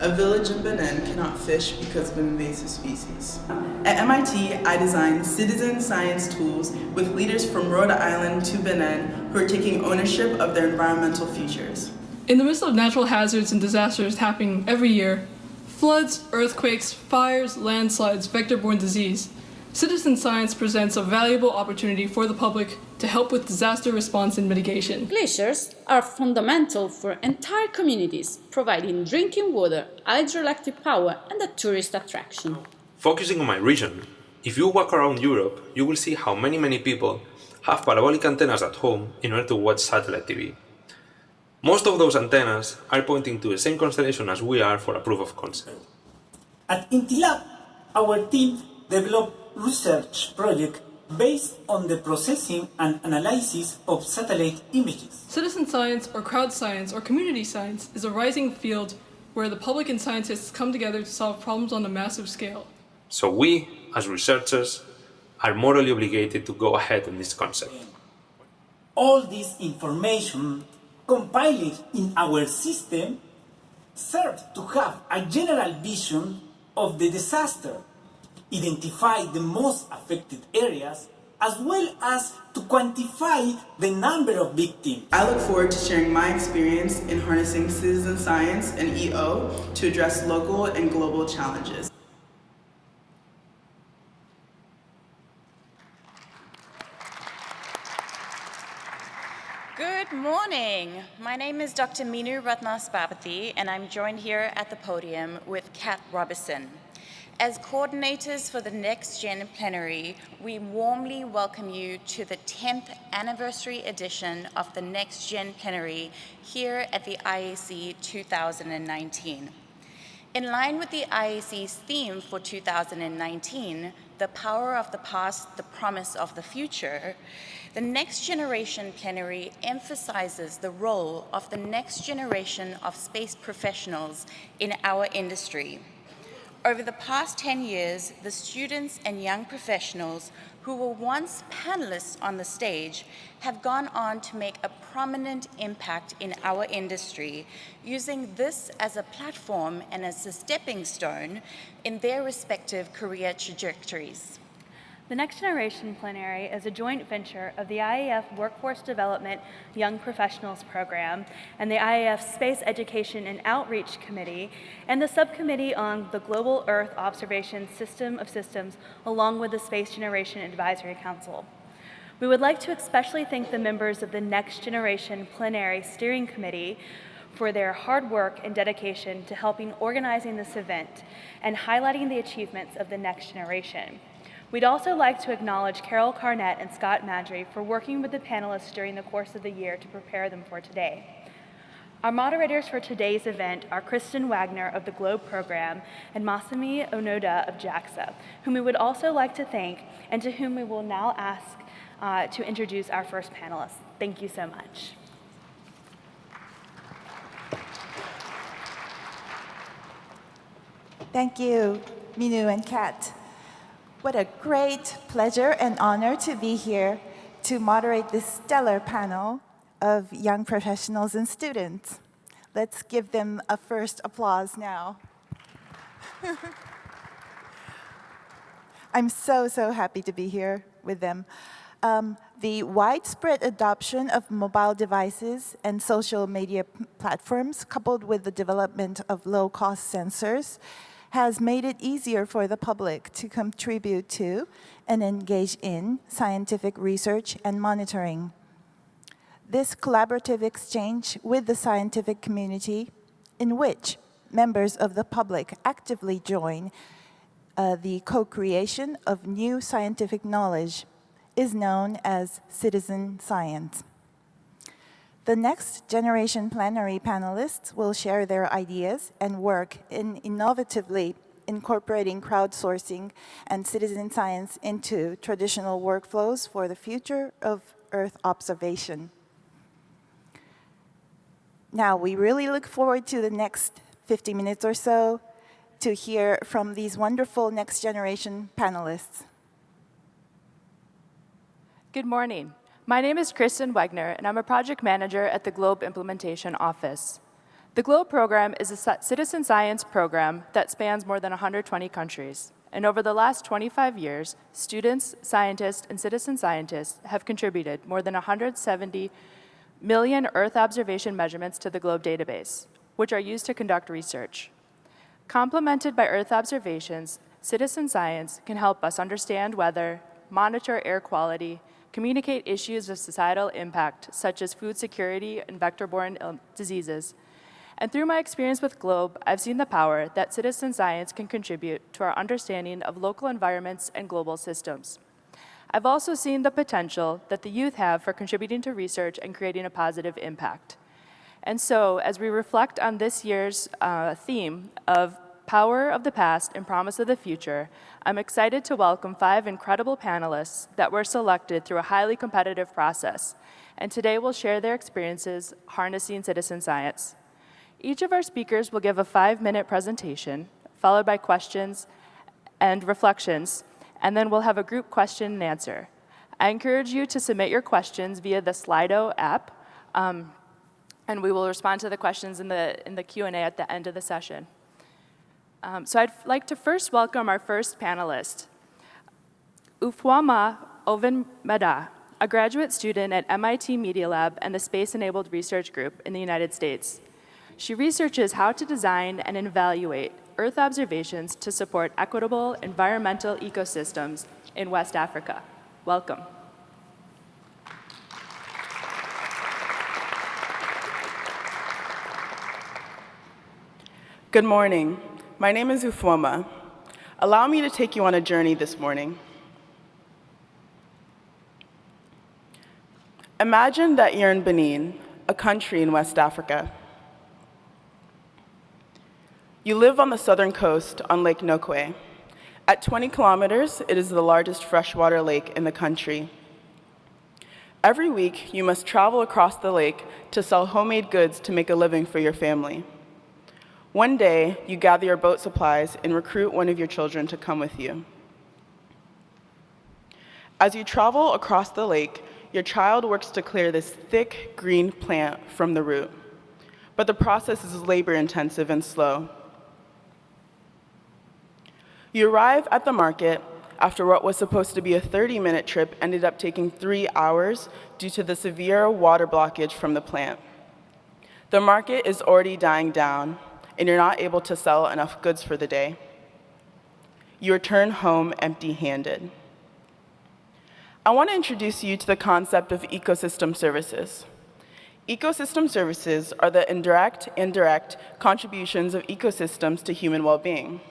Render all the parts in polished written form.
A village in Benin cannot fish because of an invasive species. At MIT, I designed citizen science tools with leaders from Rhode Island to Benin who are taking ownership of their environmental futures. In the midst of natural hazards and disasters happening every year, floods, earthquakes, fires, landslides, vector-borne disease, citizen science presents a valuable opportunity for the public to help with disaster response and mitigation. Glaciers are fundamental for entire communities, providing drinking water, hydroelectric power, and a tourist attraction. Focusing on my region, if you walk around Europe, you will see how many people have parabolic antennas at home in order to watch satellite TV. Most of those antennas are pointing to the same constellation as we are for a proof of concept. At Intilab, our team developed research project based on the processing and analysis of satellite images. Citizen science, or crowd science, or community science is a rising field where the public and scientists come together to solve problems on a massive scale. So we, as researchers, are morally obligated to go ahead on this concept. All this information compiled in our system serves to have a general vision of the disaster, identify the most affected areas, as well as to quantify the number of victims. I look forward to sharing my experience in harnessing citizen science and EO to address local and global challenges. Good morning. My name is Dr. Minu Ratnasbapathi, and I'm joined here at the podium with Kat Robertson. As coordinators for the Next Gen Plenary, we warmly welcome you to the 10th anniversary edition of the Next Gen Plenary here at the IAC 2019. In line with the IAC's theme for 2019, the power of the past, the promise of the future, the Next Generation Plenary emphasizes the role of the next generation of space professionals in our industry. Over the past 10 years, the students and young professionals who were once panelists on the stage have gone on to make a prominent impact in our industry, using this as a platform and as a stepping stone in their respective career trajectories. The Next Generation Plenary is a joint venture of the IAF Workforce Development Young Professionals Program and the IAF Space Education and Outreach Committee and the Subcommittee on the Global Earth Observation System of Systems, along with the Space Generation Advisory Council. We would like to especially thank the members of the Next Generation Plenary Steering Committee for their hard work and dedication to helping organizing this event and highlighting the achievements of the next generation. We'd also like to acknowledge Carol Carnett and Scott Madry for working with the panelists during the course of the year to prepare them for today. Our moderators for today's event are Kristen Wagner of the GLOBE program and Masami Onoda of JAXA, whom we would also like to thank and to whom we will now ask to introduce our first panelist. Thank you so much. Thank you, Minu and Kat. What a great pleasure and honor to be here to moderate this stellar panel of young professionals and students. Let's give them a first applause now. I'm so happy to be here with them. The widespread adoption of mobile devices and social media platforms, coupled with the development of low-cost sensors, has made it easier for the public to contribute to and engage in scientific research and monitoring. This collaborative exchange with the scientific community, in which members of the public actively join the co-creation of new scientific knowledge, is known as citizen science. The Next Generation Plenary panelists will share their ideas and work in innovatively incorporating crowdsourcing and citizen science into traditional workflows for the future of Earth observation. Now, we really look forward to the next 50 minutes or so to hear from these wonderful Next Generation panelists. Good morning. My name is Kristen Wagner, and I'm a project manager at the GLOBE Implementation Office. The GLOBE program is a citizen science program that spans more than 120 countries. And over the last 25 years, students, scientists, and citizen scientists have contributed more than 170 million Earth observation measurements to the GLOBE database, which are used to conduct research. Complemented by Earth observations, citizen science can help us understand weather, monitor air quality, communicate issues of societal impact, such as food security and vector-borne diseases. And through my experience with GLOBE, I've seen the power that citizen science can contribute to our understanding of local environments and global systems. I've also seen the potential that the youth have for contributing to research and creating a positive impact. And so, as we reflect on this year's theme of Power of the Past and Promise of the Future, I'm excited to welcome 5 incredible panelists that were selected through a highly competitive process, and today will share their experiences harnessing citizen science. Each of our speakers will give a 5-minute presentation, followed by questions and reflections, and then we'll have a group question and answer. I encourage you to submit your questions via the Slido app, and we will respond to the questions in the Q&A at the end of the session. So I'd like to first welcome our first panelist, Woma Ovenmeda, a graduate student at MIT Media Lab and the Space-Enabled Research Group in the United States. She researches how to design and evaluate Earth observations to support equitable environmental ecosystems in West Africa. Welcome. Good morning. My name is Woma. Allow me to take you on a journey this morning. Imagine that you're in Benin, a country in West Africa. You live on the southern coast on Lake Nokwe. At 20 kilometers, it is the largest freshwater lake in the country. Every week, you must travel across the lake to sell homemade goods to make a living for your family. One day, you gather your boat supplies and recruit one of your children to come with you. As you travel across the lake, your child works to clear this thick green plant from the root. But the process is labor-intensive and slow. You arrive at the market after what was supposed to be a 30-minute trip ended up taking 3 hours due to the severe water blockage from the plant. The market is already dying down, and you're not able to sell enough goods for the day. You return home empty-handed. I want to introduce you to the concept of ecosystem services. Ecosystem services are the indirect and direct contributions of ecosystems to human well-being.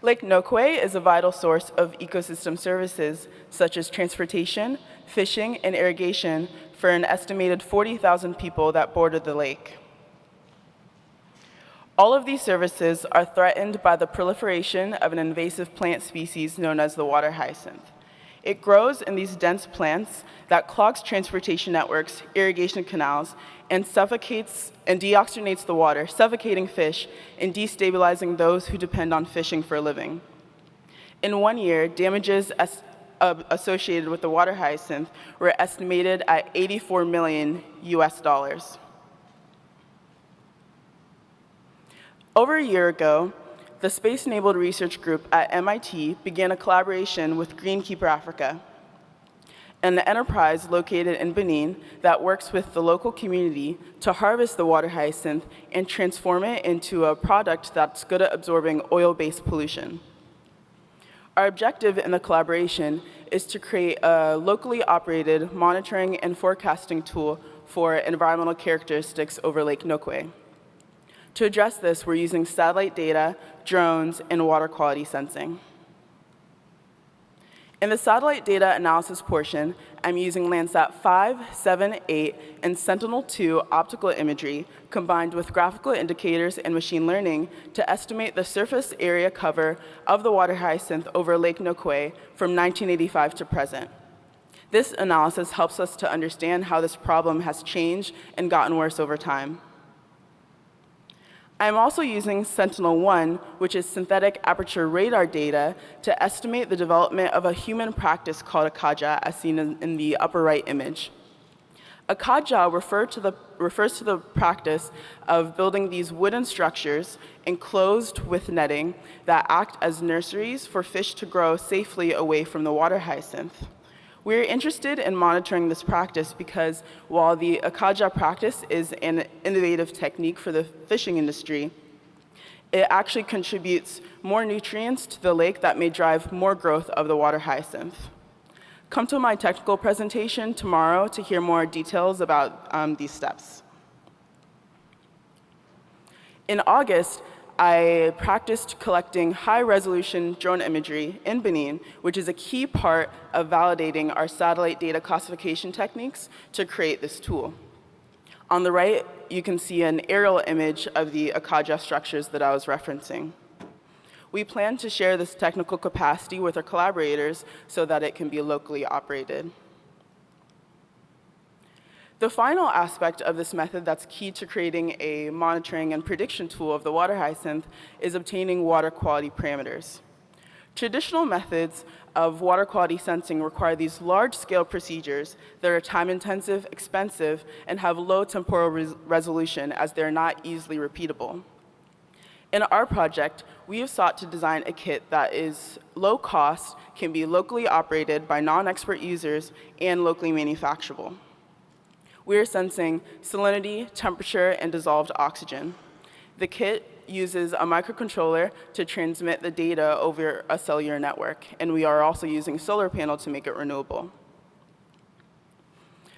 Lake Nokwe is a vital source of ecosystem services, such as transportation, fishing, and irrigation for an estimated 40,000 people that border the lake. All of these services are threatened by the proliferation of an invasive plant species known as the water hyacinth. It grows in these dense plants that clogs transportation networks, irrigation canals, and suffocates and deoxygenates the water, suffocating fish and destabilizing those who depend on fishing for a living. In 1 year, damages associated with the water hyacinth were estimated at $84 million US. Over a year ago, the Space-Enabled Research Group at MIT began a collaboration with Greenkeeper Africa, an enterprise located in Benin that works with the local community to harvest the water hyacinth and transform it into a product that's good at absorbing oil-based pollution. Our objective in the collaboration is to create a locally operated monitoring and forecasting tool for environmental characteristics over Lake Nokwe. To address this, we're using satellite data, drones, and water quality sensing. In the satellite data analysis portion, I'm using Landsat 5, 7, 8, and Sentinel-2 optical imagery combined with graphical indicators and machine learning to estimate the surface area cover of the water hyacinth over Lake Nokwe from 1985 to present. This analysis helps us to understand how this problem has changed and gotten worse over time. I'm also using Sentinel-1, which is synthetic aperture radar data, to estimate the development of a human practice called a kaja, as seen in the upper right image. Akaja refers to the practice of building these wooden structures enclosed with netting that act as nurseries for fish to grow safely away from the water hyacinth. We're interested in monitoring this practice because while the Akaja practice is an innovative technique for the fishing industry, it actually contributes more nutrients to the lake that may drive more growth of the water hyacinth. Come to my technical presentation tomorrow to hear more details about these steps. In August, I practiced collecting high-resolution drone imagery in Benin, which is a key part of validating our satellite data classification techniques to create this tool. On the right, you can see an aerial image of the Akaja structures that I was referencing. We plan to share this technical capacity with our collaborators so that it can be locally operated. The final aspect of this method that's key to creating a monitoring and prediction tool of the water hyacinth is obtaining water quality parameters. Traditional methods of water quality sensing require these large-scale procedures that are time-intensive, expensive, and have low temporal resolution as they're not easily repeatable. In our project, we have sought to design a kit that is low cost, can be locally operated by non-expert users, and locally manufacturable. We are sensing salinity, temperature, and dissolved oxygen. The kit uses a microcontroller to transmit the data over a cellular network, and we are also using a solar panel to make it renewable.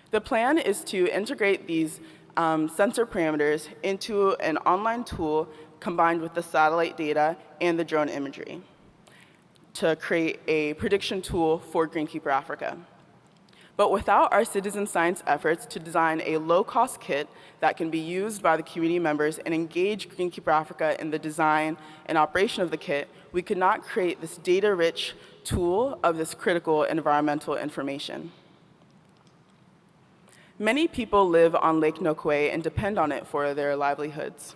The plan is to integrate these sensor parameters into an online tool combined with the satellite data and the drone imagery to create a prediction tool for Greenkeeper Africa. But without our citizen science efforts to design a low-cost kit that can be used by the community members and engage Greenkeeper Africa in the design and operation of the kit, we could not create this data-rich tool of this critical environmental information. Many people live on Lake Nokwe and depend on it for their livelihoods.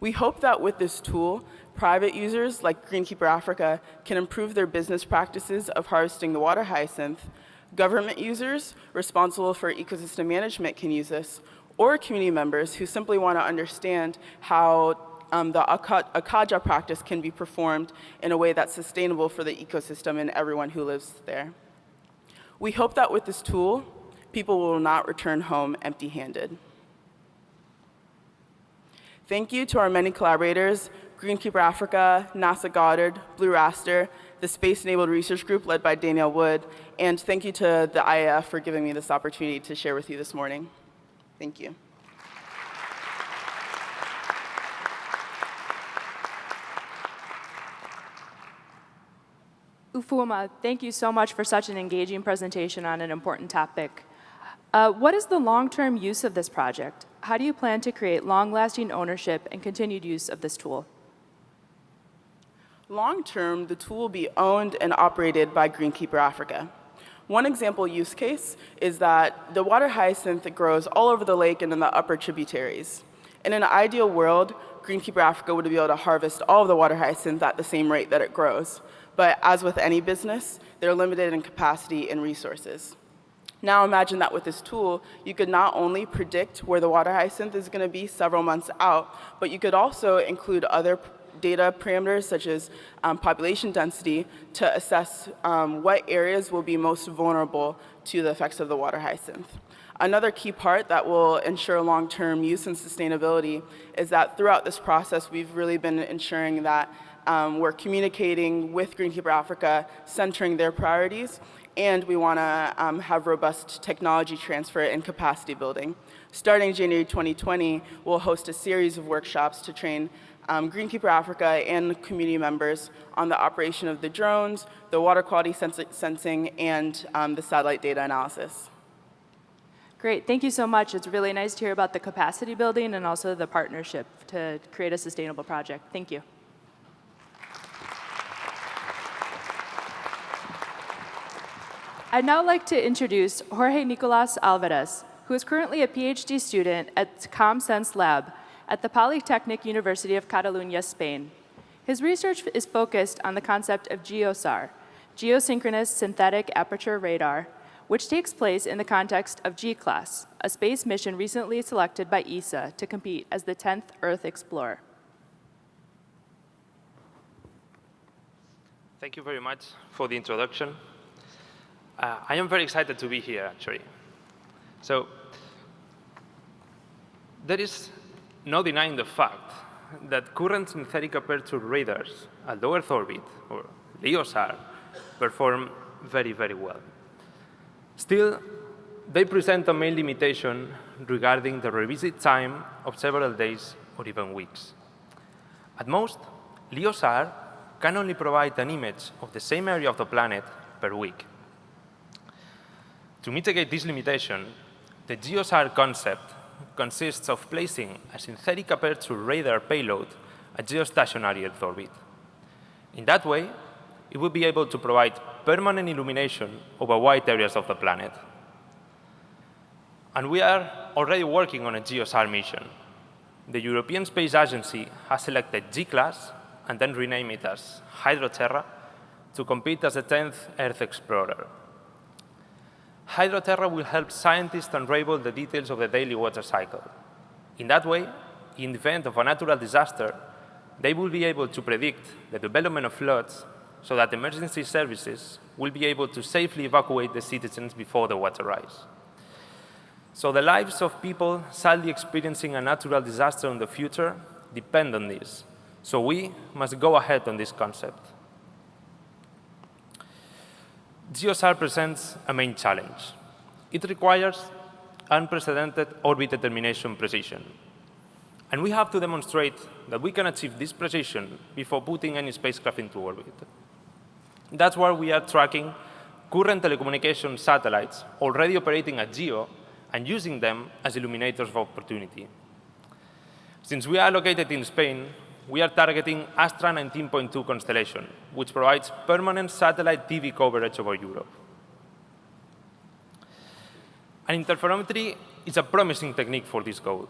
We hope that with this tool, private users like Greenkeeper Africa can improve their business practices of harvesting the water hyacinth. Government users responsible for ecosystem management can use this, or community members who simply want to understand how the Akaja practice can be performed in a way that's sustainable for the ecosystem and everyone who lives there. We hope that with this tool, people will not return home empty-handed. Thank you to our many collaborators, Greenkeeper Africa, NASA Goddard, Blue Raster, the Space-Enabled Research Group led by Danielle Wood, and thank you to the IAF for giving me this opportunity to share with you this morning. Thank you. Woma, thank you so much for such an engaging presentation on an important topic. What is the long-term use of this project? How do you plan to create long-lasting ownership and continued use of this tool? Long-term, the tool will be owned and operated by Greenkeeper Africa. One example use case is that the water hyacinth grows all over the lake and in the upper tributaries. In an ideal world, Greenkeeper Africa would be able to harvest all of the water hyacinth at the same rate that it grows. But as with any business, they're limited in capacity and resources. Now imagine that with this tool, you could not only predict where the water hyacinth is going to be several months out, but you could also include other data parameters such as population density to assess what areas will be most vulnerable to the effects of the water hyacinth. Another key part that will ensure long-term use and sustainability is that throughout this process, we've really been ensuring that we're communicating with Greenkeeper Africa, centering their priorities, and we want to have robust technology transfer and capacity building. Starting January 2020, we'll host a series of workshops to train Greenkeeper Africa and community members on the operation of the drones, the water quality sensing, and the satellite data analysis. Great, thank you so much. It's really nice to hear about the capacity building and also the partnership to create a sustainable project. Thank you. I'd now like to introduce Jorge Nicolas Alvarez, who is currently a PhD student at ComSense Lab at the Polytechnic University of Catalunya, Spain. His research is focused on the concept of Geostar, geosynchronous synthetic aperture radar, which takes place in the context of G-Class, a space mission recently selected by ESA to compete as the 10th Earth Explorer. Thank you very much for the introduction. I am very excited to be here, actually. So, there is no denying the fact that current synthetic aperture radars at low Earth orbit, or Geostar, perform very, very well. Still, they present a main limitation regarding the revisit time of several days or even weeks. At most, Geostar can only provide an image of the same area of the planet per week. To mitigate this limitation, the Geostar concept consists of placing a synthetic aperture radar payload at geostationary Earth orbit. In that way, it will be able to provide permanent illumination over wide areas of the planet. And we are already working on a Geostar mission. The European Space Agency has selected G-Class and then renamed it as Hydroterra to compete as the 10th Earth Explorer. Hydroterra will help scientists unravel the details of the daily water cycle. In that way, in the event of a natural disaster, they will be able to predict the development of floods so that emergency services will be able to safely evacuate the citizens before the water rise. So the lives of people sadly experiencing a natural disaster in the future depend on this. So we must go ahead on this concept. Geostar presents a main challenge. It requires unprecedented orbit determination precision. And we have to demonstrate that we can achieve this precision before putting any spacecraft into orbit. That's why we are tracking current telecommunication satellites already operating at GEO and using them as illuminators of opportunity. Since we are located in Spain, we are targeting Astra 19.2 constellation, which provides permanent satellite TV coverage over Europe. An interferometry is a promising technique for this goal.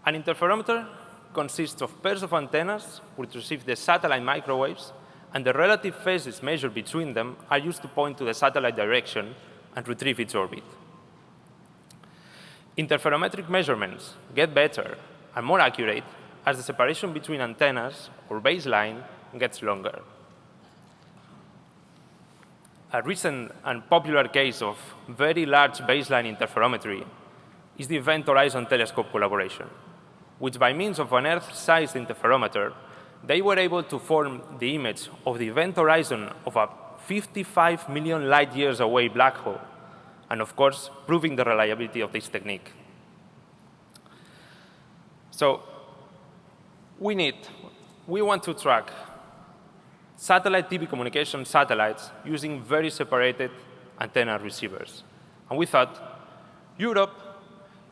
An interferometer consists of pairs of antennas which receive the satellite microwaves, and the relative phases measured between them are used to point to the satellite direction and retrieve its orbit. Interferometric measurements get better and more accurate as the separation between antennas, or baseline, gets longer. A recent and popular case of very large baseline interferometry is the Event Horizon Telescope collaboration, which by means of an Earth-sized interferometer, they were able to form the image of the event horizon of a 55 million light years away black hole, and of course, proving the reliability of this technique. So, we want to track satellite TV communication satellites using very separated antenna receivers. And we thought, Europe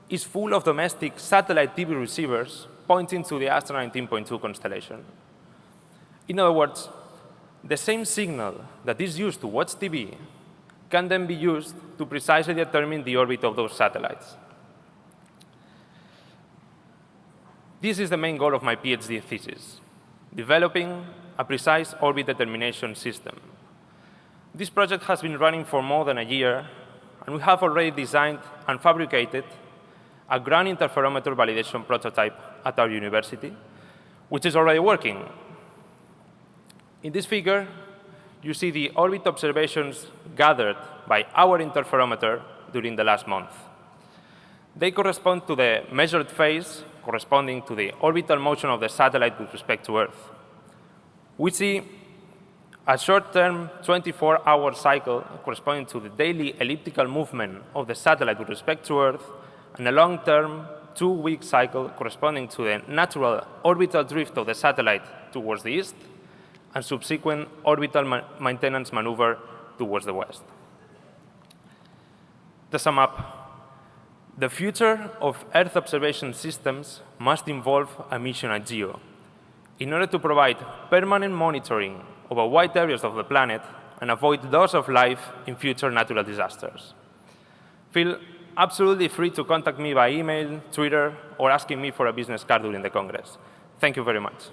is full of domestic satellite TV receivers pointing to the Astra 19.2 constellation. In other words, the same signal that is used to watch TV can then be used to precisely determine the orbit of those satellites. This is the main goal of my PhD thesis, developing a precise orbit determination system. This project has been running for more than a year, and we have already designed and fabricated a ground interferometer validation prototype at our university, which is already working. In this figure, you see the orbit observations gathered by our interferometer during the last month. They correspond to the measured phase corresponding to the orbital motion of the satellite with respect to Earth. We see a short-term 24-hour cycle corresponding to the daily elliptical movement of the satellite with respect to Earth, and a long-term 2-week cycle corresponding to the natural orbital drift of the satellite towards the east, and subsequent orbital maintenance maneuver towards the west. To sum up, the future of Earth observation systems must involve a mission at GEO in order to provide permanent monitoring over wide areas of the planet and avoid loss of life in future natural disasters. Feel absolutely free to contact me by email, Twitter, or asking me for a business card during the Congress. Thank you very much.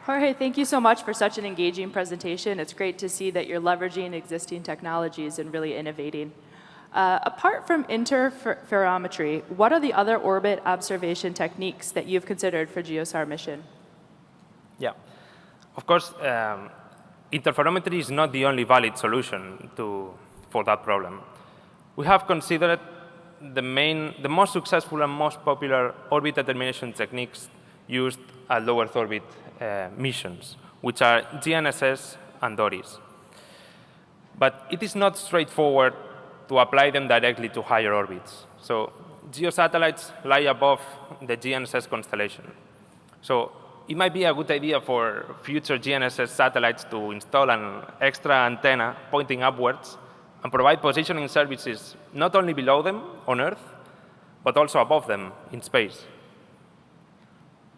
Jorge, thank you so much for such an engaging presentation. It's great to see that you're leveraging existing technologies and really innovating. Apart from interferometry, what are the other orbit observation techniques that you've considered for Geostar mission? Yeah, of course, interferometry is not the only valid solution for that problem. We have considered the most successful and most popular orbit determination techniques used at low Earth orbit missions, which are GNSS and DORIS. But it is not straightforward to apply them directly to higher orbits. So geosatellites lie above the GNSS constellation. So it might be a good idea for future GNSS satellites to install an extra antenna pointing upwards and provide positioning services not only below them on Earth, but also above them in space.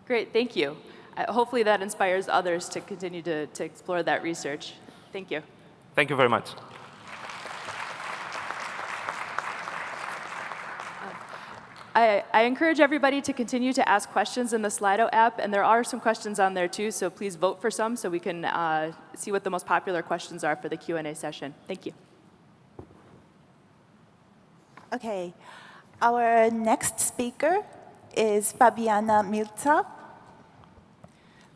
Great, thank you. Hopefully that inspires others to continue to explore that research. Thank you. Thank you very much. I encourage everybody to continue to ask questions in the Slido app, and there are some questions on there too, so please vote for some so we can see what the most popular questions are for the Q&A session. Thank you. Okay, our next speaker is Fabiana Milza.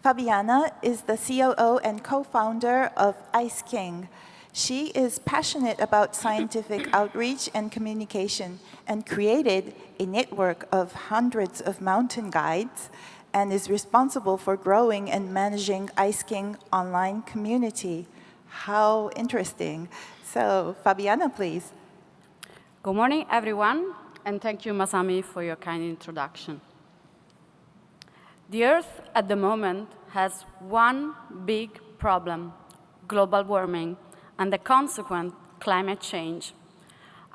Fabiana is the COO and co-founder of Ice King. She is passionate about scientific outreach and communication and created a network of hundreds of mountain guides and is responsible for growing and managing Ice King online community. How interesting. So, Fabiana, please. Good morning, everyone, and thank you, Masami, for your kind introduction. The Earth at the moment has one big problem: global warming and the consequent climate change.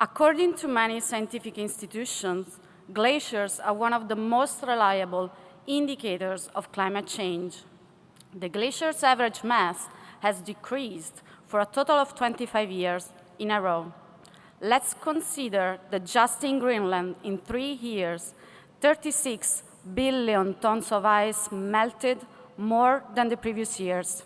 According to many scientific institutions, glaciers are one of the most reliable indicators of climate change. The glacier's average mass has decreased for a total of 25 years in a row. Let's consider that just in Greenland, in 3 years, 36 billion tons of ice melted, more than the previous years.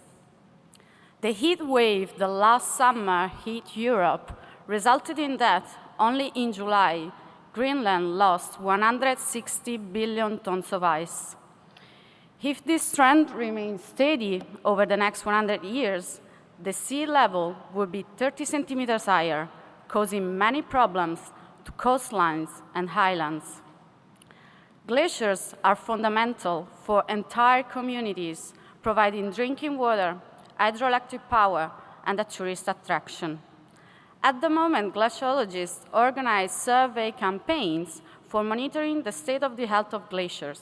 The heat wave that last summer hit Europe resulted in that only in July, Greenland lost 160 billion tons of ice. If this trend remains steady over the next 100 years, the sea level will be 30 centimeters higher, causing many problems to coastlines and highlands. Glaciers are fundamental for entire communities, providing drinking water, hydroelectric power, and a tourist attraction. At the moment, glaciologists organize survey campaigns for monitoring the state of the health of glaciers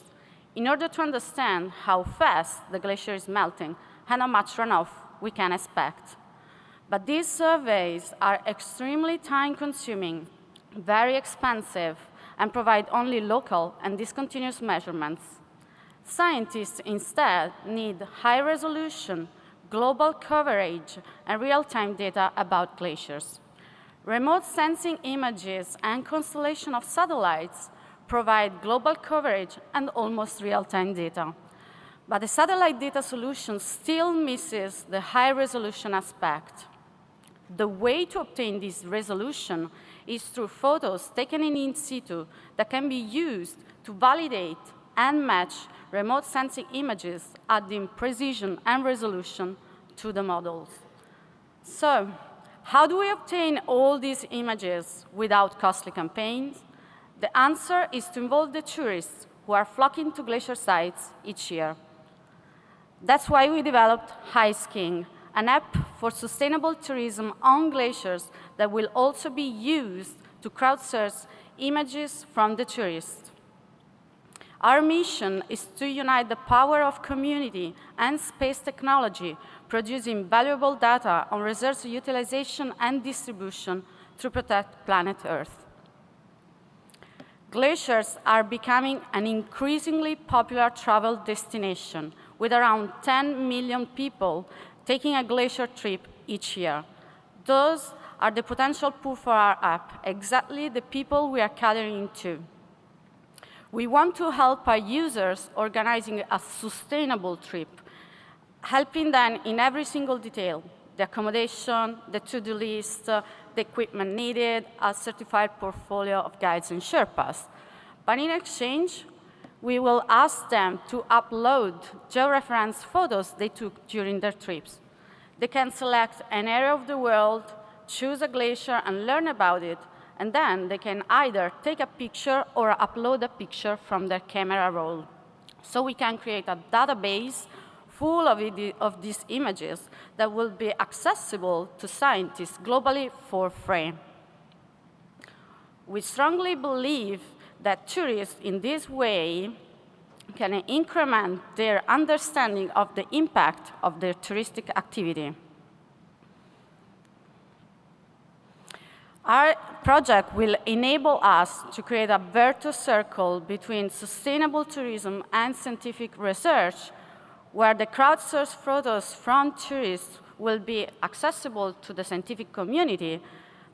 in order to understand how fast the glacier is melting and how much runoff we can expect. But these surveys are extremely time-consuming, very expensive, and provide only local and discontinuous measurements. Scientists instead need high-resolution, global coverage, and real-time data about glaciers. Remote sensing images and constellation of satellites provide global coverage and almost real-time data. But the satellite data solution still misses the high-resolution aspect. The way to obtain this resolution is through photos taken in-situ that can be used to validate and match remote sensing images, adding precision and resolution to the models. So, how do we obtain all these images without costly campaigns? The answer is to involve the tourists who are flocking to glacier sites each year. That's why we developed Ice King, an app for sustainable tourism on glaciers that will also be used to crowdsource images from the tourists. Our mission is to unite the power of community and space technology, producing valuable data on resource utilization and distribution to protect planet Earth. Glaciers are becoming an increasingly popular travel destination, with around 10 million people taking a glacier trip each year. Those are the potential pool for our app, exactly the people we are catering to. We want to help our users organizing a sustainable trip, helping them in every single detail: the accommodation, the to-do list, the equipment needed, a certified portfolio of guides and Sherpas. But in exchange, we will ask them to upload georeferenced photos they took during their trips. They can select an area of the world, choose a glacier, and learn about it, and then they can either take a picture or upload a picture from their camera roll. So we can create a database full of these images that will be accessible to scientists globally for free. We strongly believe that tourists in this way can increment their understanding of the impact of their touristic activity. Our project will enable us to create a virtuous circle between sustainable tourism and scientific research, where the crowdsourced photos from tourists will be accessible to the scientific community,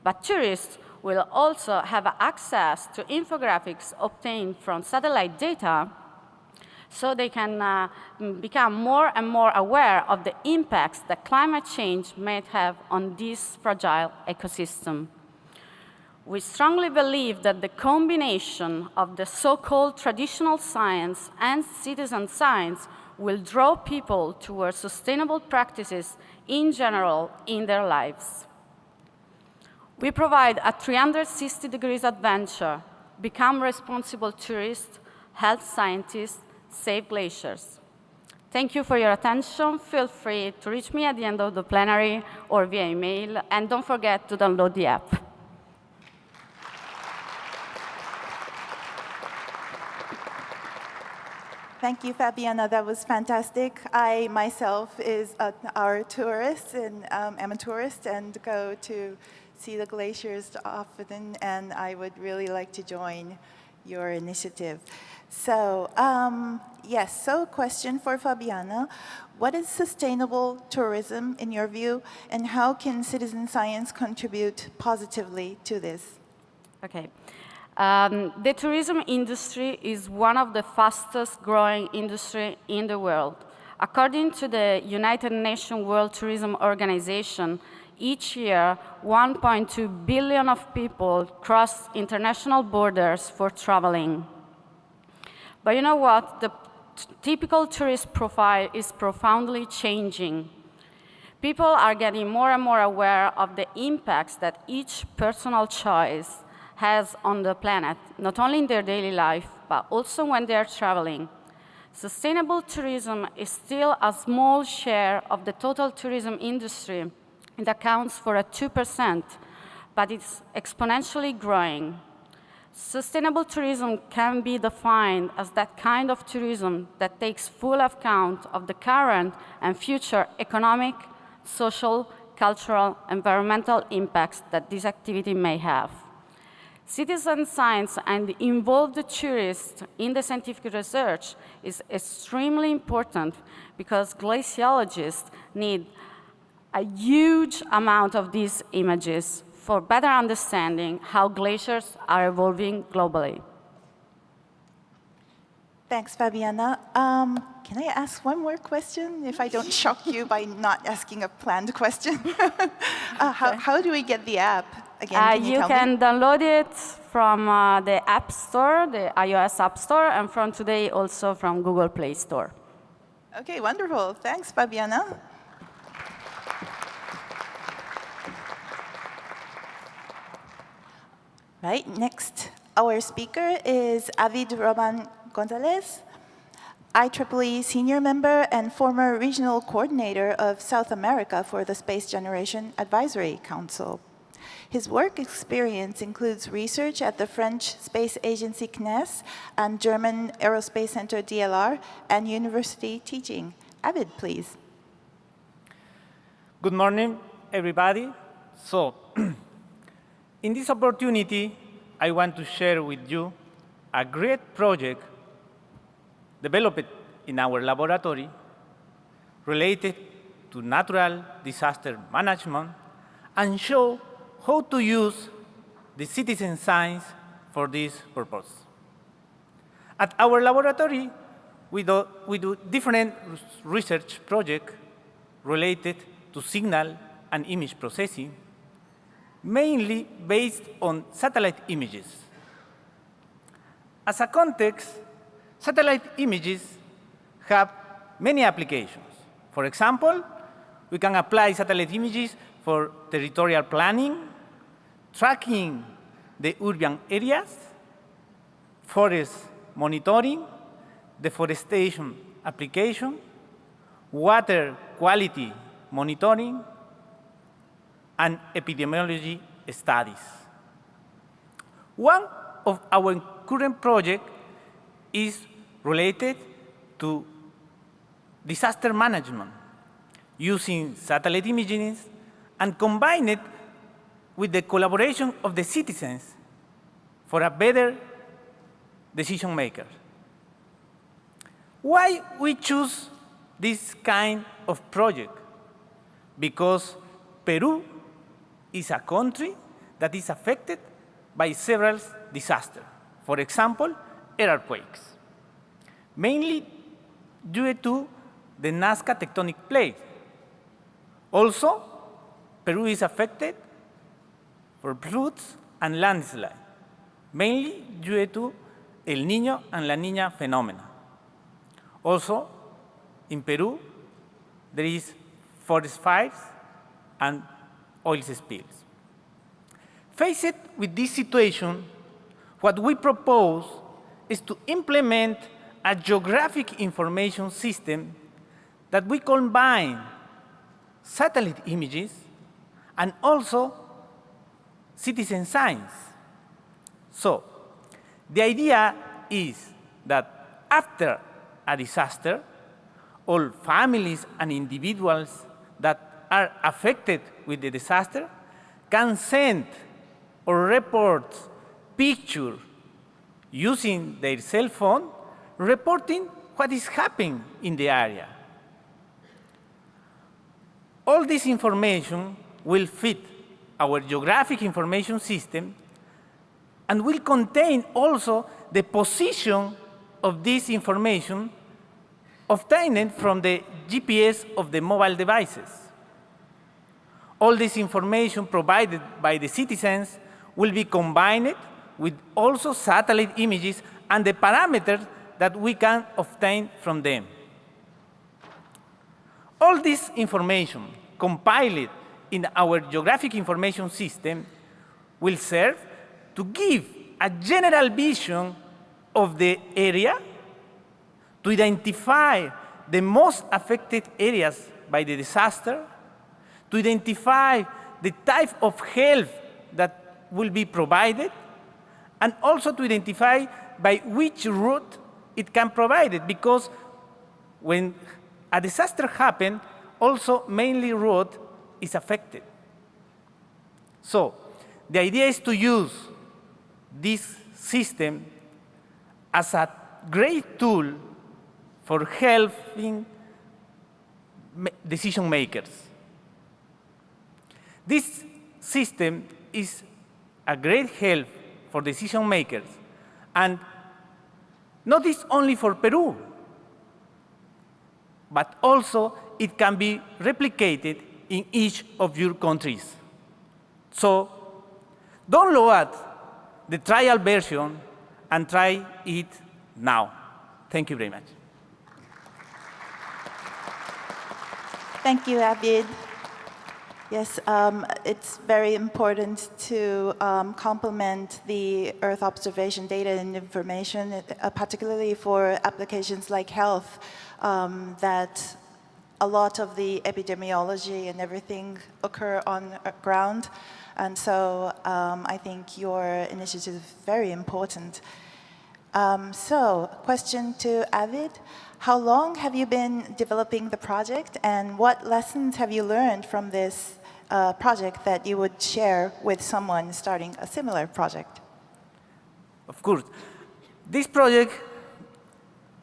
but tourists will also have access to infographics obtained from satellite data, so they can become more and more aware of the impacts that climate change might have on this fragile ecosystem. We strongly believe that the combination of the so-called traditional science and citizen science will draw people towards sustainable practices in general in their lives. We provide a 360 degrees adventure: become responsible tourists, help scientists, save glaciers. Thank you for your attention. Feel free to reach me at the end of the plenary or via email, and don't forget to download the app. Thank you, Fabiana. That was fantastic. I myself are a tourist, and am a tourist, and go to see the glaciers often, and I would really like to join your initiative. So, yes, so question for Fabiana. What is sustainable tourism in your view, and how can citizen science contribute positively to this? Okay. The tourism industry is one of the fastest growing industries in the world. According to the United Nations World Tourism Organization, each year 1.2 billion of people cross international borders for traveling. But you know what? The typical tourist profile is profoundly changing. People are getting more and more aware of the impacts that each personal choice has on the planet, not only in their daily life, but also when they're traveling. Sustainable tourism is still a small share of the total tourism industry. It accounts for 2%, but it's exponentially growing. Sustainable tourism can be defined as that kind of tourism that takes full account of the current and future economic, social, cultural, environmental impacts that this activity may have. Citizen science and involved tourists in the scientific research is extremely important because glaciologists need a huge amount of these images for better understanding how glaciers are evolving globally. Thanks, Fabiana. Can I ask one more question, if I don't shock you by not asking a planned question? How do we get the app? Again, you can download it from the App Store, the iOS App Store, and from today also from Google Play Store. Okay, wonderful. Thanks, Fabiana. Right, next, our speaker is Avid Roman Gonzalez, IEEE senior member and former regional coordinator of South America for the Space Generation Advisory Council. His work experience includes research at the French Space Agency CNES and German Aerospace Center DLR, and university teaching. Avid, please. Good morning, everybody. So, in this opportunity, I want to share with you a great project developed in our laboratory related to natural disaster management and show how to use the citizen science for this purpose. At our laboratory, we do different research projects related to signal and image processing, mainly based on satellite images. As a context, satellite images have many applications. For example, we can apply satellite images for territorial planning, tracking the urban areas, forest monitoring, deforestation application, water quality monitoring, and epidemiology studies. One of our current projects is related to disaster management, using satellite imaging and combine it with the collaboration of the citizens for a better decision maker. Why we choose this kind of project? Because Peru is a country that is affected by several disasters. For example, earthquakes, mainly due to the Nazca tectonic plate. Also, Peru is affected for floods and landslides, mainly due to El Niño and La Niña phenomena. Also, in Peru, there is forest fires and oil spills. Faced with this situation, what we propose is to implement a geographic information system that we combine satellite images and also citizen science. So, the idea is that after a disaster, all families and individuals that are affected with the disaster can send or report pictures using their cell phone, reporting what is happening in the area. All this information will fit our geographic information system and will contain also the position of this information obtained from the GPS of the mobile devices. All this information provided by the citizens will be combined with also satellite images and the parameters that we can obtain from them. All this information compiled in our geographic information system will serve to give a general vision of the area, to identify the most affected areas by the disaster, to identify the type of help that will be provided, and also to identify by which route it can provide it, because when a disaster happens, also mainly road is affected. So the idea is to use this system as a great tool for helping decision makers. This system is a great help for decision makers, and not is only for Peru, but also it can be replicated in each of your countries. So download the trial version and try it now. Thank you very much. Thank you, Abid. Yes, it's very important to complement the Earth observation data and information, particularly for applications like health, that a lot of the epidemiology and everything occur on ground. And so I think your initiative is very important. So, question to Avid. How long have you been developing the project, and what lessons have you learned from this project that you would share with someone starting a similar project? Of course. This project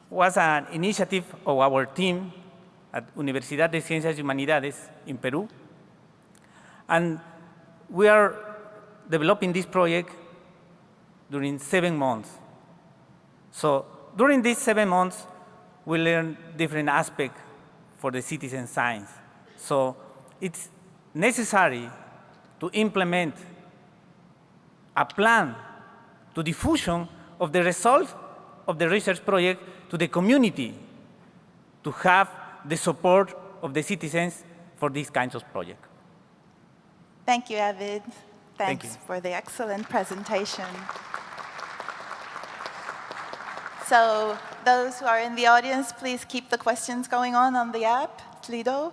was an initiative of our team at Universidad de Ciencias y Humanidades in Peru. And we are developing this project during 7 months. So during these 7 months, we learned different aspects for the citizen science. So it's necessary to implement a plan to diffusion of the results of the research project to the community, to have the support of the citizens for these kinds of projects. Thank you, Avid. Thank Thanks you. for the excellent presentation. So those who are in the audience, please keep the questions going on the app, Slido.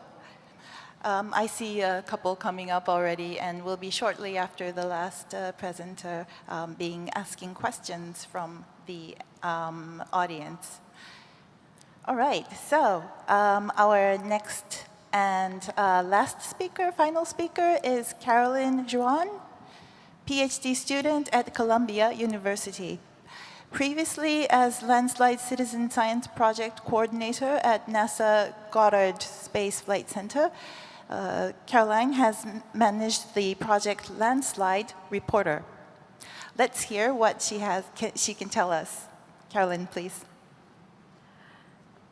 I see a couple coming up already, and will be shortly after the last presenter asking questions from the audience. All right, so our next and last speaker, final speaker, is Carolyn John, PhD student at Columbia University. Previously, as Landslide Citizen Science Project Coordinator at NASA Goddard Space Flight Center, Caroline has managed the project Landslide Reporter. Let's hear what she can tell us. Carolyn, please.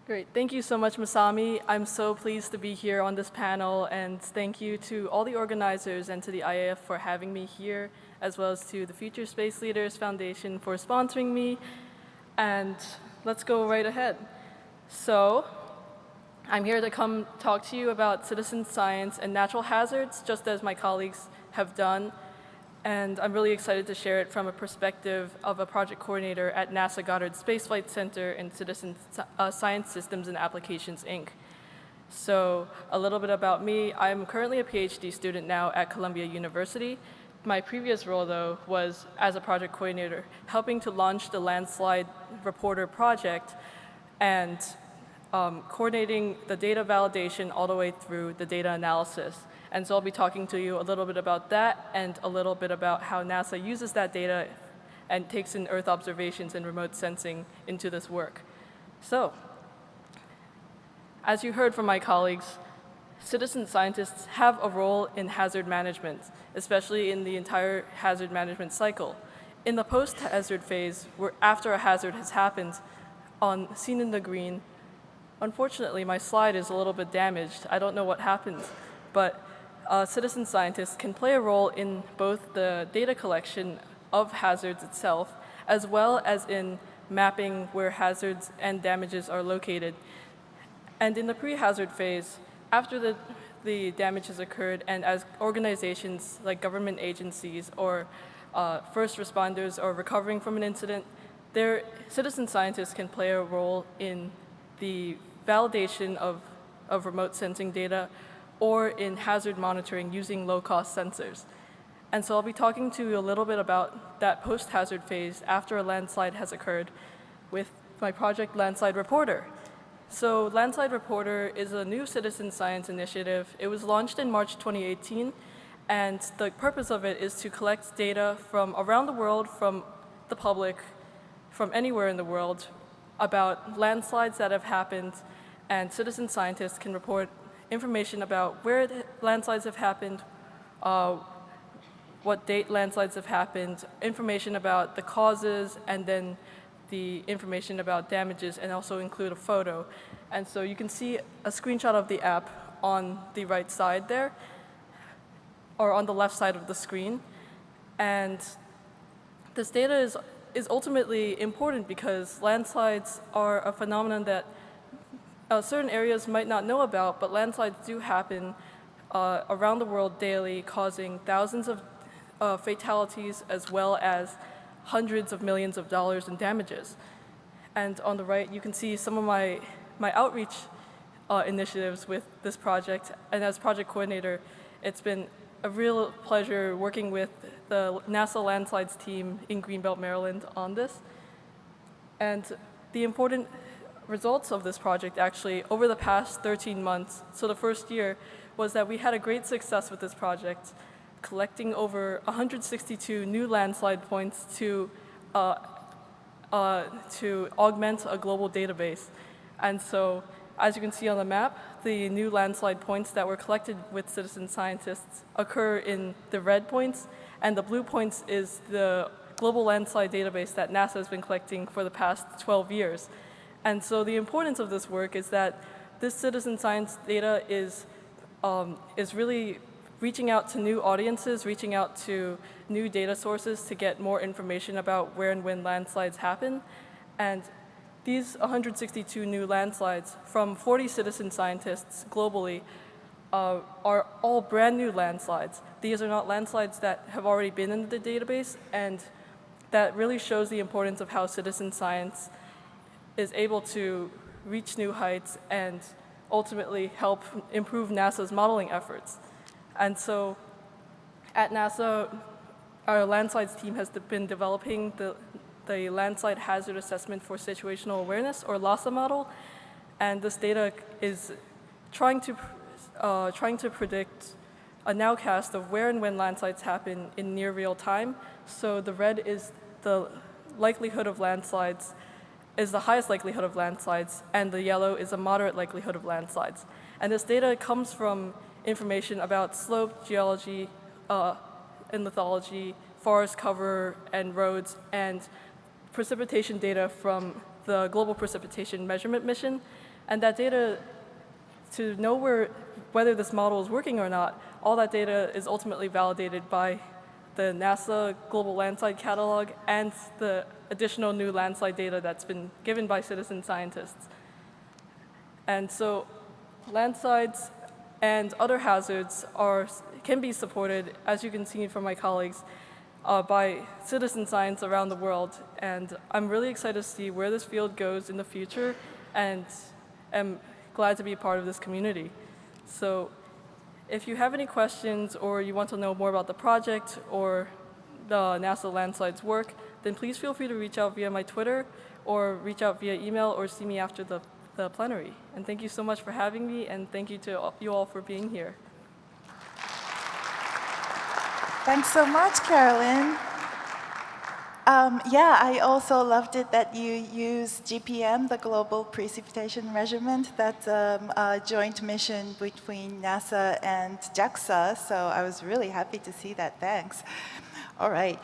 Great. Thank you so much, Masami. I'm so pleased to be here on this panel, and thank you to all the organizers and to the IAF for having me here, as well as to the Future Space Leaders Foundation for sponsoring me. And let's go right ahead. So I'm here to come talk to you about citizen science and natural hazards, just as my colleagues have done. And I'm really excited to share it from a perspective of a project coordinator at NASA Goddard Space Flight Center and Citizen Science Systems and Applications, Inc. So a little bit about me. I'm currently a PhD student now at Columbia University. My previous role, though, was as a project coordinator, helping to launch the Landslide Reporter project and coordinating the data validation all the way through the data analysis. And so I'll be talking to you a little bit about that and a little bit about how NASA uses that data and takes in Earth observations and remote sensing into this work. So, as you heard from my colleagues, citizen scientists have a role in hazard management, especially in the entire hazard management cycle. In the post-hazard phase, where after a hazard has happened, seen in the green, unfortunately my slide is a little bit damaged. I don't know what happened, but citizen scientists can play a role in both the data collection of hazards itself, as well as in mapping where hazards and damages are located. And in the pre-hazard phase, after the damage has occurred, and as organizations like government agencies or first responders are recovering from an incident, their citizen scientists can play a role in the validation of remote sensing data or in hazard monitoring using low-cost sensors. And so I'll be talking to you a little bit about that post-hazard phase after a landslide has occurred with my project Landslide Reporter. So Landslide Reporter is a new citizen science initiative. It was launched in March 2018, and the purpose of it is to collect data from around the world, from the public, from anywhere in the world, about landslides that have happened, and citizen scientists can report information about where the landslides have happened, what date landslides have happened, information about the causes, and then the information about damages, and also include a photo. And so you can see a screenshot of the app on the right side there, or on the left side of the screen. And this data is ultimately important because landslides are a phenomenon that certain areas might not know about, but landslides do happen around the world daily, causing thousands of fatalities as well as hundreds of millions of dollars in damages. And on the right, you can see some of my outreach initiatives with this project. And as project coordinator, it's been a real pleasure working with the NASA Landslides team in Greenbelt, Maryland on this. And the important results of this project actually over the past 13 months, so the first year, was that we had a great success with this project, collecting over 162 new landslide points to augment a global database. And so, as you can see on the map, the new landslide points that were collected with citizen scientists occur in the red points, and the blue points is the global landslide database that NASA has been collecting for the past 12 years. And so the importance of this work is that this citizen science data is is really reaching out to new audiences, reaching out to new data sources to get more information about where and when landslides happen. And these 162 new landslides from 40 citizen scientists globally are all brand new landslides. These are not landslides that have already been in the database, and that really shows the importance of how citizen science is able to reach new heights and ultimately help improve NASA's modeling efforts. And so at NASA, our landslides team has been developing the landslide hazard assessment for situational awareness, or LHASA model, and this data is trying to predict a nowcast of where and when landslides happen in near real time. So the red is the likelihood of landslides, is the highest likelihood of landslides, and the yellow is a moderate likelihood of landslides. And this data comes from information about slope, geology, and lithology, forest cover, and roads, and precipitation data from the Global Precipitation Measurement Mission. And that data, to know whether this model is working or not, all that data is ultimately validated by the NASA Global Landslide Catalog and the additional new landslide data that's been given by citizen scientists. And so landslides and other hazards can be supported, as you can see from my colleagues, by citizen science around the world. And I'm really excited to see where this field goes in the future, and am glad to be a part of this community. So if you have any questions or you want to know more about the project or the NASA landslides work, then please feel free to reach out via my Twitter or reach out via email or see me after the plenary. And thank you so much for having me, and thank you to you all for being here. Thanks so much, Carolyn. Yeah, I also loved it that you use GPM, the Global Precipitation Measurement. That's a joint mission between NASA and JAXA, so I was really happy to see that. Thanks. All right.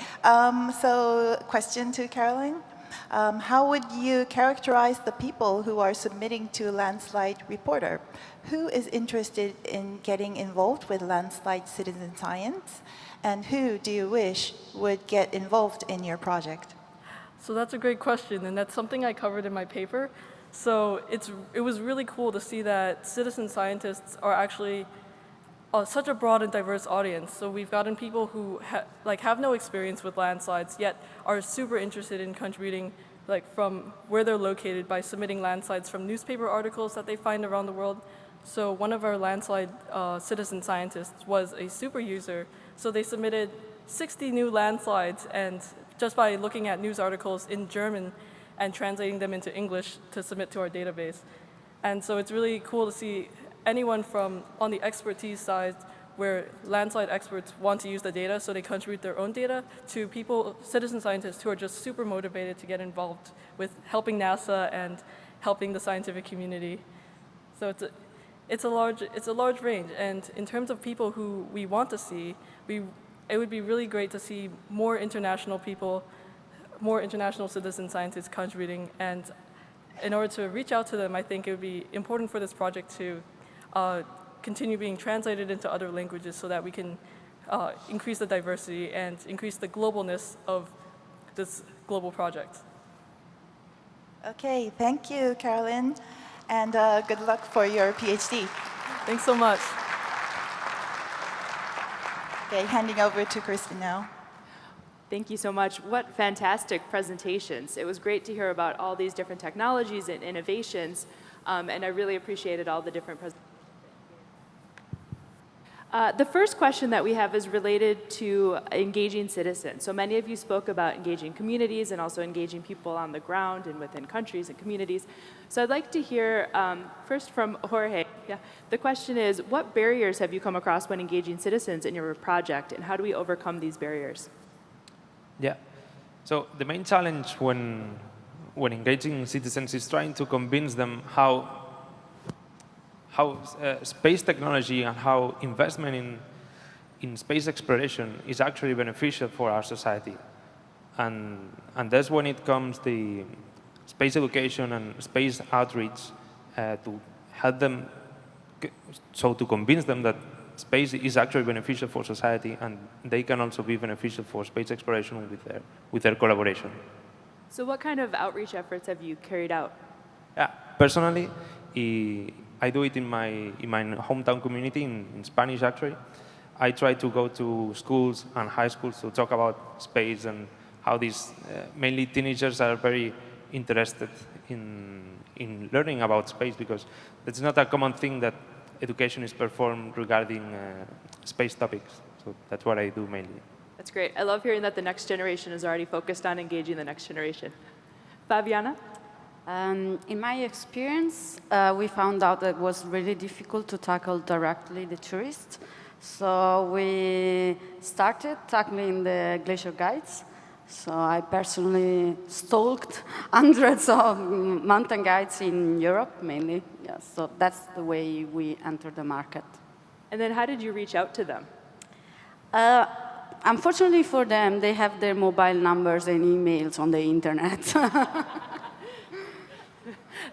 So question to Carolyn. How would you characterize the people who are submitting to Landslide Reporter? Who is interested in getting involved with landslide citizen science? And who do you wish would get involved in your project? So that's a great question, and that's something I covered in my paper. So it was really cool to see that citizen scientists are actually such a broad and diverse audience. So we've gotten people who have no experience with landslides, yet are super interested in contributing from where they're located by submitting landslides from newspaper articles that they find around the world. So one of our landslide citizen scientists was a super user. So they submitted 60 new landslides, and just by looking at news articles in German and translating them into English to submit to our database. And so it's really cool to see anyone from on the expertise side, where landslide experts want to use the data, so they contribute their own data, to people, citizen scientists, who are just super motivated to get involved with helping NASA and helping the scientific community. So it's a large range, and in terms of people who we want to see, it would be really great to see more international people, more international citizen scientists contributing, and in order to reach out to them, I think it would be important for this project to continue being translated into other languages so that we can increase the diversity and increase the globalness of this global project. Okay, thank you, Carolyn, and good luck for your PhD. Thanks so much. Okay, handing over to Kristen now. Thank you so much. What fantastic presentations. It was great to hear about all these different technologies and innovations, and I really appreciated all the different presentations. The first question that we have is related to engaging citizens. So many of you spoke about engaging communities and also engaging people on the ground and within countries and communities. So I'd like to hear first from Jorge. Yeah. The question is, what barriers have you come across when engaging citizens in your project, and how do we overcome these barriers? Yeah. So the main challenge when engaging citizens is trying to convince them how space technology and how investment in space exploration is actually beneficial for our society. And that's when it comes the space education and space outreach to help them so to convince them that space is actually beneficial for society and they can also be beneficial for space exploration with their collaboration. So what kind of outreach efforts have you carried out? Personally, I do it in my hometown community in Spanish, actually. I try to go to schools and high schools to talk about space and how these, mainly teenagers, are very interested in learning about space, because it's not a common thing that education is performed regarding space topics. So that's what I do mainly. That's great. I love hearing that the next generation is already focused on engaging the next generation. Fabiana? In my experience, we found out that it was really difficult to tackle directly the tourists. So we started tackling the glacier guides. So I personally stalked hundreds of mountain guides in Europe, mainly. Yeah, so that's the way we entered the market. And then how did you reach out to them? Unfortunately for them, they have their mobile numbers and emails on the internet.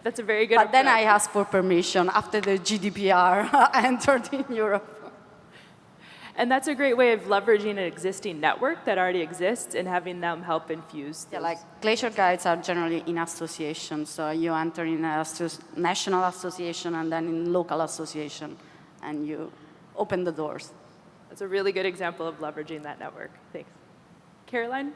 That's a very good But then I asked for permission after the GDPR entered in Europe. And that's a great way of leveraging an existing network that already exists and having them help infuse. Yeah, like glacier guides are generally in association. So you enter in a national association and then in local association, and you open the doors. That's a really good example of leveraging that network. Thanks. Caroline?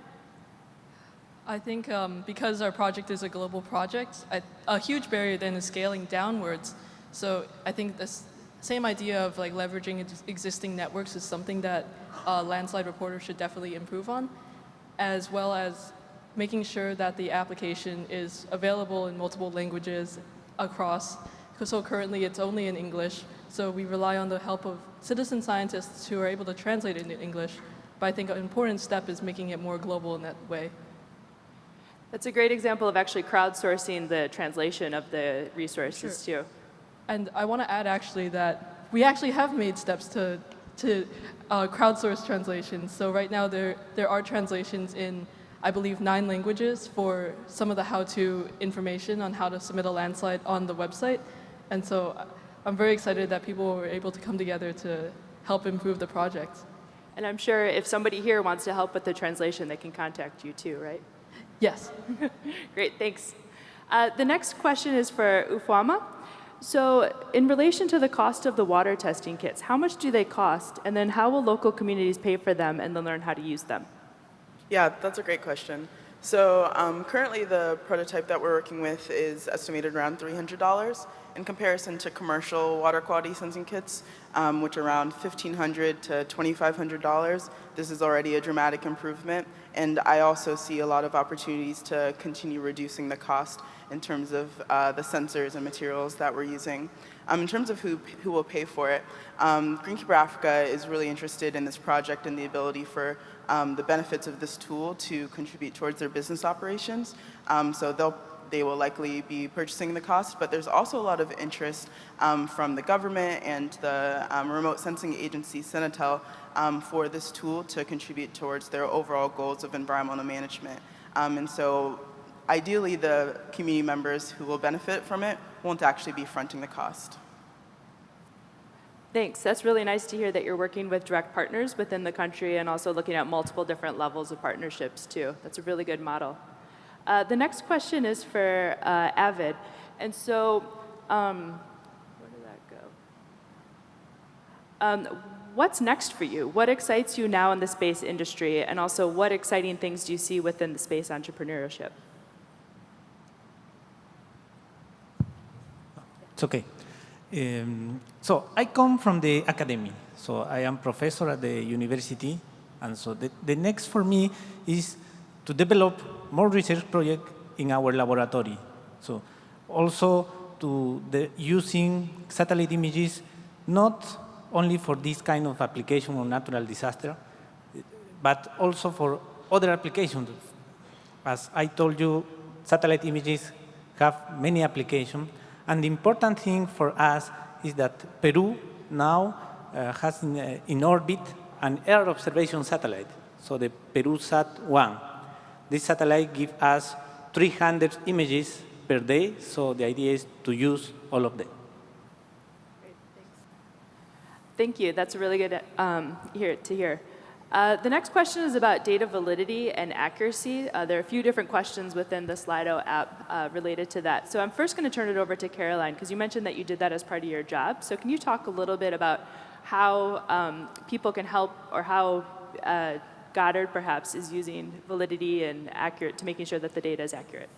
I think because our project is a global project, a huge barrier then is scaling downwards. So I think this same idea of like leveraging existing networks is something that landslide reporters should definitely improve on, as well as making sure that the application is available in multiple languages across. So currently it's only in English, so we rely on the help of citizen scientists who are able to translate it into English. But I think an important step is making it more global in that way. That's a great example of actually crowdsourcing the translation of the resources, too. And I want to add actually that we actually have made steps to crowdsource translations. So right now there are translations in, I believe, 9 languages for some of the how-to information on how to submit a landslide on the website. And so I'm very excited that people were able to come together to help improve the project. And I'm sure if somebody here wants to help with the translation, they can contact you too, right? Yes. Great, thanks. The next question is for Woma. So in relation to the cost of the water testing kits, how much do they cost? And then how will local communities pay for them and then learn how to use them? Yeah, that's a great question. So currently the prototype that we're working with is estimated around $300 in comparison to commercial water quality sensing kits, which are around $1,500 to $2,500. This is already a dramatic improvement, and I also see a lot of opportunities to continue reducing the cost in terms of the sensors and materials that we're using. In terms of who will pay for it, Greenkeeper Africa is really interested in this project and the ability for the benefits of this tool to contribute towards their business operations. So they will likely be purchasing the cost, but there's also a lot of interest from the government and the remote sensing agency, Senatel, for this tool to contribute towards their overall goals of environmental management. And so ideally, the community members who will benefit from it won't actually be fronting the cost. Thanks. That's really nice to hear that you're working with direct partners within the country and also looking at multiple different levels of partnerships, too. That's a really good model. The next question is for Avid. And so, where did that go? What's next for you? What excites you now in the space industry? And also, what exciting things do you see within the space entrepreneurship? It's okay. So I come from the academy. So I am professor at the university. And so the next for me is to develop more research projects in our laboratory. So also using satellite images, not only for this kind of application of natural disaster, but also for other applications. As I told you, satellite images have many applications. And the important thing for us is that Peru now has in orbit an Earth observation satellite, so the PeruSat-1. This satellite gives us 300 images per day, so the idea is to use all of them. Great, thanks. Thank you. That's really good to hear. The next question is about data validity and accuracy. There are a few different questions within the Slido app related to that. So I'm first going to turn it over to Caroline, because you mentioned that you did that as part of your job. So can you talk a little bit about how people can help, or how Goddard perhaps is using validity and accurate to making sure that the data is accurate?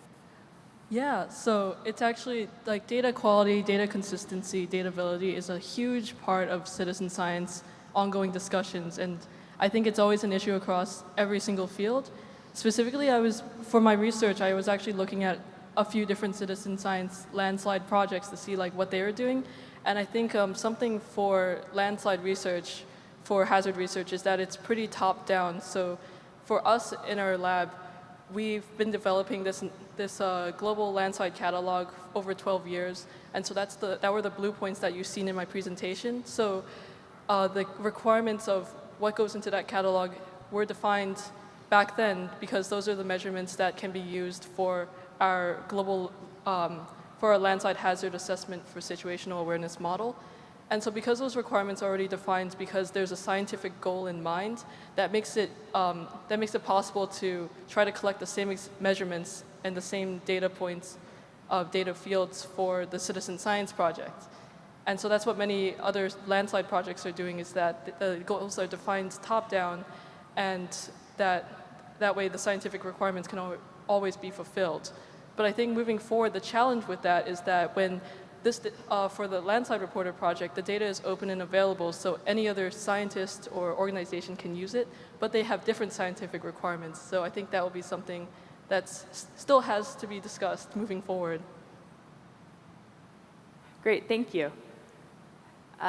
Yeah, so it's actually like data quality, data consistency, data validity is a huge part of citizen science ongoing discussions, and I think it's always an issue across every single field. Specifically, for my research, I was actually looking at a few different citizen science landslide projects to see like what they were doing, and I think something for landslide research, for hazard research, is that it's pretty top-down. So for us in our lab, we've been developing this global landslide catalog over 12 years, and so that were the blue points that you've seen in my presentation. So the requirements of what goes into that catalog were defined back then, because those are the measurements that can be used for our global, for our landslide hazard assessment for situational awareness model. And so because those requirements are already defined, because there's a scientific goal in mind, that makes it possible to try to collect the same measurements and the same data points of data fields for the citizen science project. And so that's what many other landslide projects are doing, is that the goals are defined top-down, and that way the scientific requirements can always be fulfilled. But I think moving forward, the challenge with that is that when for the landslide reporter project, the data is open and available, so any other scientist or organization can use it, but they have different scientific requirements. So I think that will be something that still has to be discussed moving forward. Great, thank you.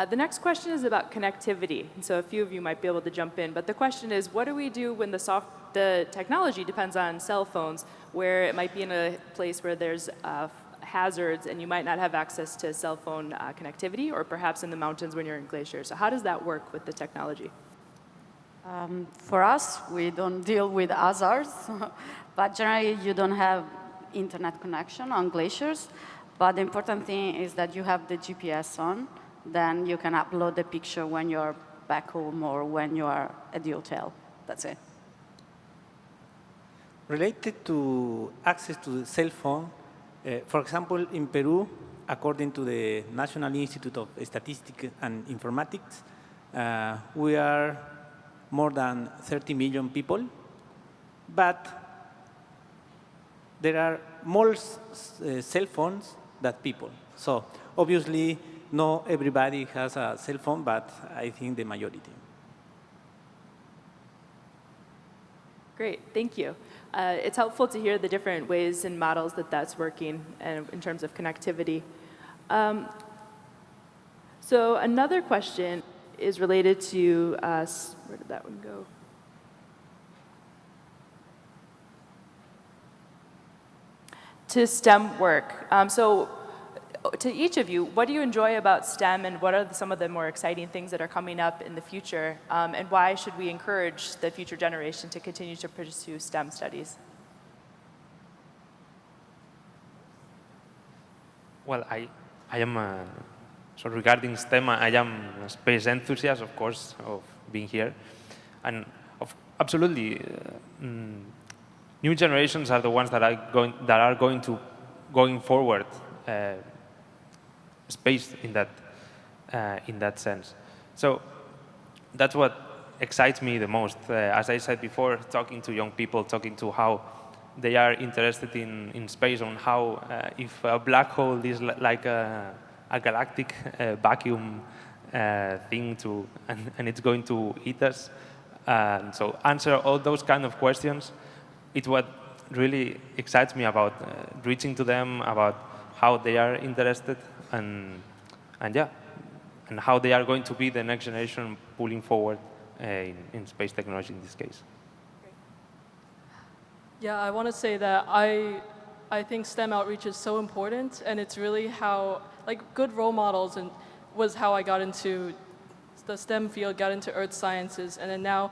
The next question is about connectivity. And so a few of you might be able to jump in, but the question is, what do we do when the technology depends on cell phones, where it might be in a place where there's hazards and you might not have access to cell phone connectivity, or perhaps in the mountains when you're in glaciers? So how does that work with the technology? For us, we don't deal with hazards, but generally you don't have internet connection on glaciers. But the important thing is that you have the GPS on, then you can upload the picture when you're back home or when you are at the hotel. That's it. Related to access to the cell phone, for example, in Peru, according to the National Institute of Statistics and Informatics, we are more than 30 million people, but there are more cell phones than people. So obviously, not everybody has a cell phone, but I think the majority. Great, thank you. It's helpful to hear the different ways and models that's working in terms of connectivity. So another question is related to, where did that one go? To STEM work. So to each of you, what do you enjoy about STEM, and what are some of the more exciting things that are coming up in the future, and why should we encourage the future generation to continue to pursue STEM studies? Well, I am, so regarding STEM, I am a space enthusiast, of course, of being here. And absolutely, new generations are the ones that are going forward space in that sense. So that's what excites me the most. As I said before, talking to young people, talking to how they are interested in space, on how if a black hole is like a galactic vacuum thing and it's going to eat us. So answer all those kind of questions. It's what really excites me about reaching to them, about how they are interested, and how they are going to be the next generation pulling forward in space technology in this case. Yeah, I want to say that I think STEM outreach is so important, and it's really how, like, good role models was how I got into the STEM field, got into earth sciences, and then now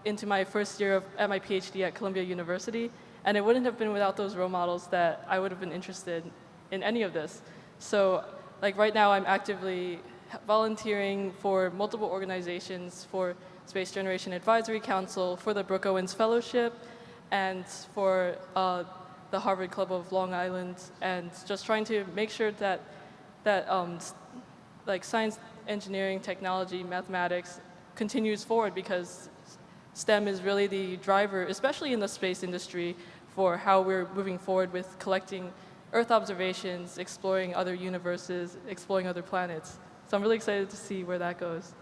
into my first year at my PhD at Columbia University. And it wouldn't have been without those role models that I would have been interested in any of this. So, like, right now I'm actively volunteering for multiple organizations, for Space Generation Advisory Council, for the Brooke Owens Fellowship, and for the Harvard Club of Long Island, and just trying to make sure that like science, engineering, technology, mathematics continues forward, because STEM is really the driver, especially in the space industry, for how we're moving forward with collecting Earth observations, exploring other universes, exploring other planets. So I'm really excited to see where that goes.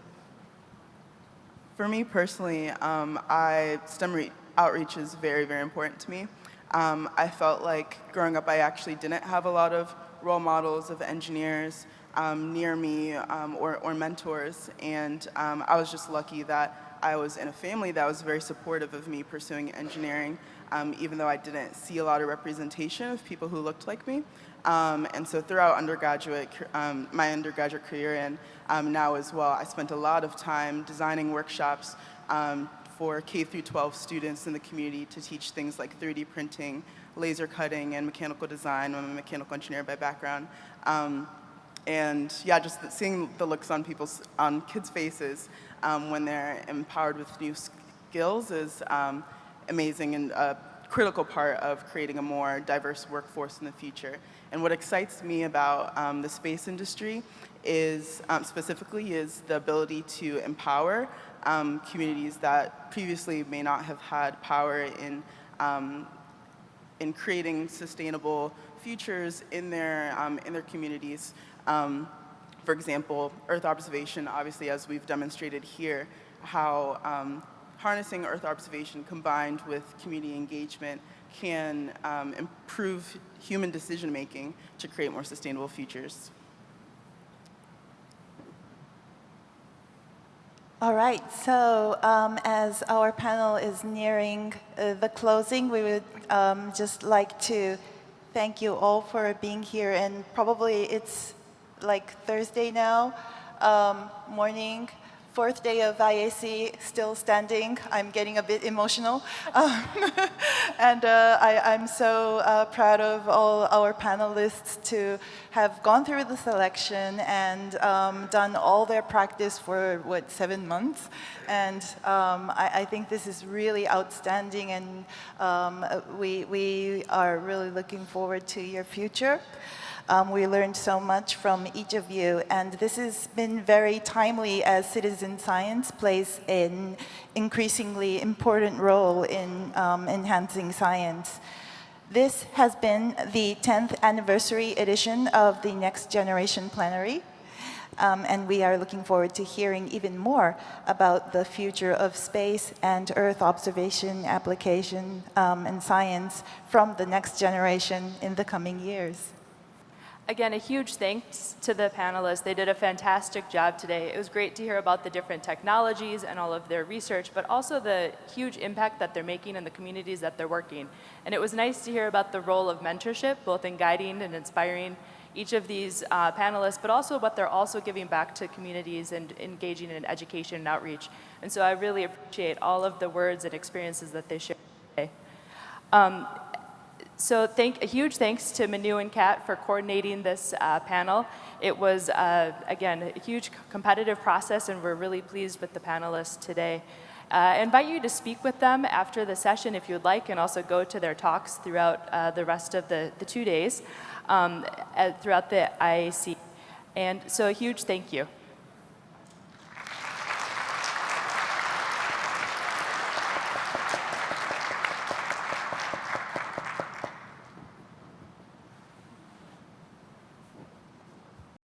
For me personally, STEM outreach is very, very important to me. I felt like growing up I actually didn't have a lot of role models of engineers near me or mentors, and I was just lucky that I was in a family that was very supportive of me pursuing engineering, even though I didn't see a lot of representation of people who looked like me. And so throughout my undergraduate career and now as well, I spent a lot of time designing workshops for K through 12 students in the community to teach things like 3D printing, laser cutting, and mechanical design. I'm a mechanical engineer by background. And yeah, just seeing the looks on kids' faces when they're empowered with new skills is amazing and a critical part of creating a more diverse workforce in the future. And what excites me about the space industry is specifically the ability to empower communities that previously may not have had power in creating sustainable futures in their communities. For example, Earth observation, obviously, as we've demonstrated here, how harnessing Earth observation combined with community engagement can improve human decision-making to create more sustainable futures. All right, so as our panel is nearing the closing, we would just like to thank you all for being here. And probably it's like Thursday now, morning, 4th day of IAC, still standing. I'm getting a bit emotional. And I'm so proud of all our panelists to have gone through the selection and done all their practice for, 7 months. And I think this is really outstanding, and we are really looking forward to your future. We learned so much from each of you, and this has been very timely as citizen science plays an increasingly important role in enhancing science. This has been the 10th anniversary edition of the Next Generation Plenary, and we are looking forward to hearing even more about the future of space and Earth observation, application, and science from the next generation in the coming years. Again, a huge thanks to the panelists. They did a fantastic job today. It was great to hear about the different technologies and all of their research, but also the huge impact that they're making in the communities that they're working. And it was nice to hear about the role of mentorship, both in guiding and inspiring each of these panelists, but also what they're also giving back to communities and engaging in education and outreach. And so I really appreciate all of the words and experiences that they shared today. So a huge thanks to Manu and Kat for coordinating this panel. It was, again, a huge competitive process, and we're really pleased with the panelists today. I invite you to speak with them after the session if you'd like, and also go to their talks throughout the rest of the 2 days throughout the IAC. And so a huge thank you.